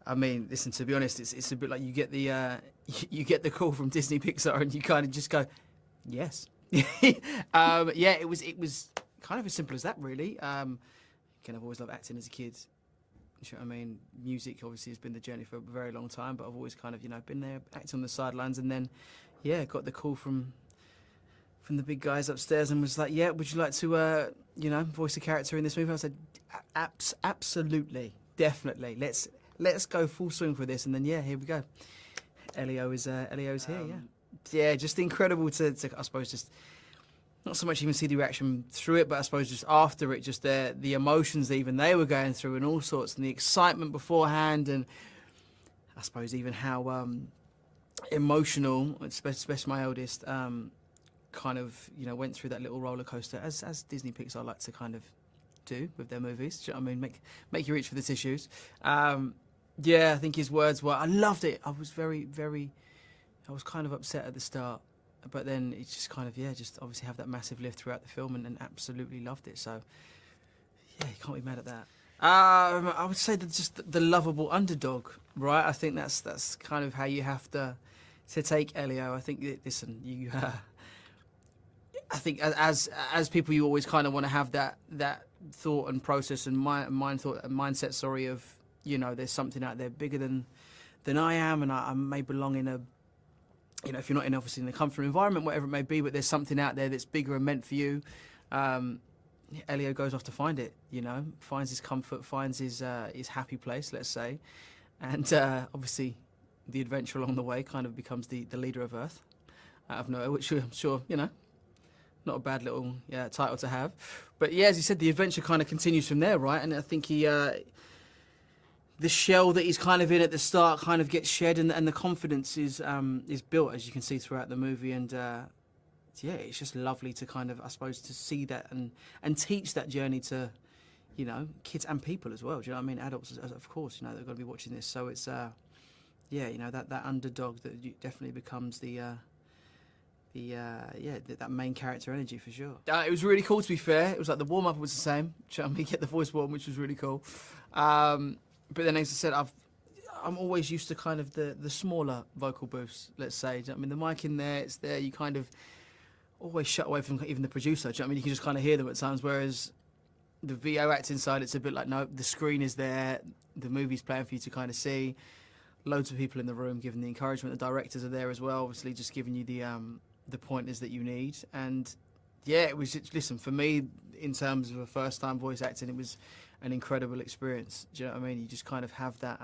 I mean, listen, to be honest, it's a bit like you get the call from Disney Pixar and you kind of just go, yes. Yeah, it was kind of as simple as that, really. Again, I've always loved acting as a kid. You know what I mean? Music obviously has been the journey for a very long time, but I've always kind of, been there, acting on the sidelines, and then, yeah, got the call from the big guys upstairs and was like, yeah, would you like to, voice a character in this movie? I said, absolutely, definitely. Let's go full swing for this, and then, yeah, here we go. Elio's here, yeah. Yeah, just incredible to I suppose, just not so much even see the reaction through it, but I suppose just after it, just the emotions that even they were going through and all sorts, and the excitement beforehand, and I suppose even how emotional, especially my eldest, kind of went through that little roller coaster, as Disney Pixar like to kind of do with their movies. Do you know what I mean? Make you reach for the tissues. Yeah, I think his words were, I loved it. I was I was kind of upset at the start, but then it's just kind of, just obviously have that massive lift throughout the film, and absolutely loved it. So, yeah, you can't be mad at that. I would say that just the lovable underdog, right? I think that's kind of how you have to take Elio. I think, listen, I think as people, you always kind of want to have that thought and process and mindset, sorry, of, there's something out there bigger than I am, and I may belong in a, if you're not obviously in a comfortable environment, whatever it may be, but there's something out there that's bigger and meant for you. Elio goes off to find it, finds his comfort, finds his happy place, let's say, and obviously the adventure along the way kind of becomes the leader of Earth out of nowhere, which I'm sure, not a bad little title to have. But yeah, as you said, the adventure kind of continues from there, right? And I think the shell that he's kind of in at the start kind of gets shed, and the confidence is built, as you can see throughout the movie. And it's just lovely to kind of, I suppose, to see that and teach that journey to, kids and people as well. Do you know what I mean? Adults, of course, they're going to be watching this. So it's, that underdog that definitely becomes that main character energy for sure. It was really cool, to be fair. It was like the warm-up was the same. Do you know what I mean? Get the voice warm, which was really cool. But then, as I said, I'm always used to kind of the smaller vocal booths, let's say. Do you know what I mean? The mic in there, it's there. You kind of always shut away from even the producer. Do you know what I mean? You can just kind of hear them at times, whereas the VO acting side, it's a bit like, no, the screen is there, the movie's playing for you to kind of see. Loads of people in the room giving the encouragement. The directors are there as well, obviously just giving you the pointers that you need. And yeah, it was, listen, for me, in terms of a first-time voice acting, it was an incredible experience. Do you know what I mean? You just kind of have that,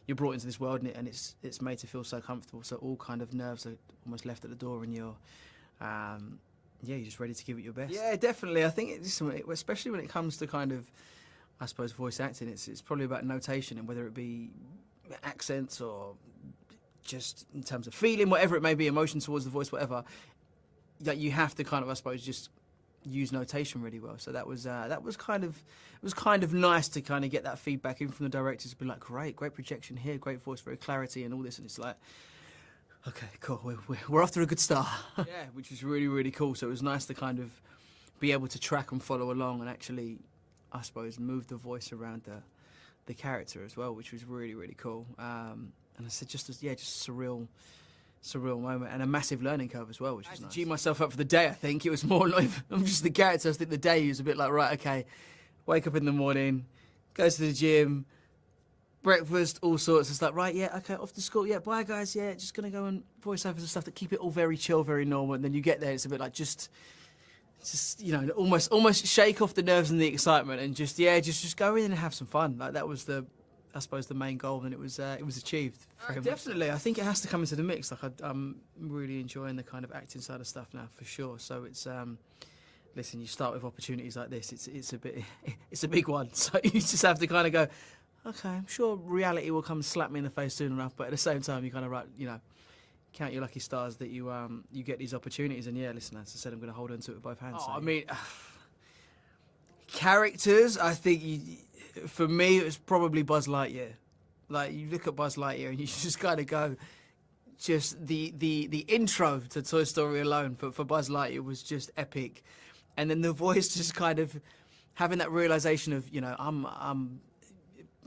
you're brought into this world, and it's made to feel so comfortable. So all kind of nerves are almost left at the door, and you're just ready to give it your best. Yeah, definitely. I think especially when it comes to kind of, I suppose, voice acting, it's probably about notation, and whether it be accents or just in terms of feeling, whatever it may be, emotion towards the voice, whatever, that you have to kind of, I suppose, just use notation really well. So that was kind of nice to kind of get that feedback in from the directors, to be like, great projection here, great voice, very clarity and all this, and it's like, okay, cool, we're off to a good start. Yeah, which was really, really cool. So it was nice to kind of be able to track and follow along and actually, I suppose, move the voice around the character as well, which was really, really cool. And I said, just surreal moment, and a massive learning curve as well, which was nice. I G myself up for the day. I think it was more like, I'm just the character. I think the day was a bit like, right, okay, wake up in the morning, go to the gym, breakfast, all sorts. It's like, right, yeah, okay, off to school, yeah, bye guys, yeah, just gonna go and voice overs and stuff that keep it all very chill, very normal. And then you get there, it's a bit like just almost shake off the nerves and the excitement, and just go in and have some fun. Like that was I suppose the main goal, and it was achieved. Definitely, I think it has to come into the mix. Like I'm really enjoying the kind of acting side of stuff now, for sure. So it's listen, you start with opportunities like this. It's a big one. So you just have to kind of go, okay, I'm sure reality will come slap me in the face soon enough. But at the same time, you kind of count your lucky stars that you get these opportunities. And yeah, listen, as I said, I'm going to hold on to it with both hands. Oh, so. I mean, characters, I think for me, it was probably Buzz Lightyear. Like, you look at Buzz Lightyear and you just kind of go, just the intro to Toy Story alone for Buzz Lightyear was just epic. And then the voice just kind of having that realization of, I'm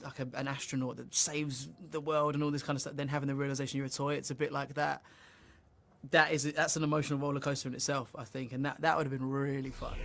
like an astronaut that saves the world and all this kind of stuff, then having the realization you're a toy, it's a bit like that. That's an emotional roller coaster in itself, I think, and that would have been really fun.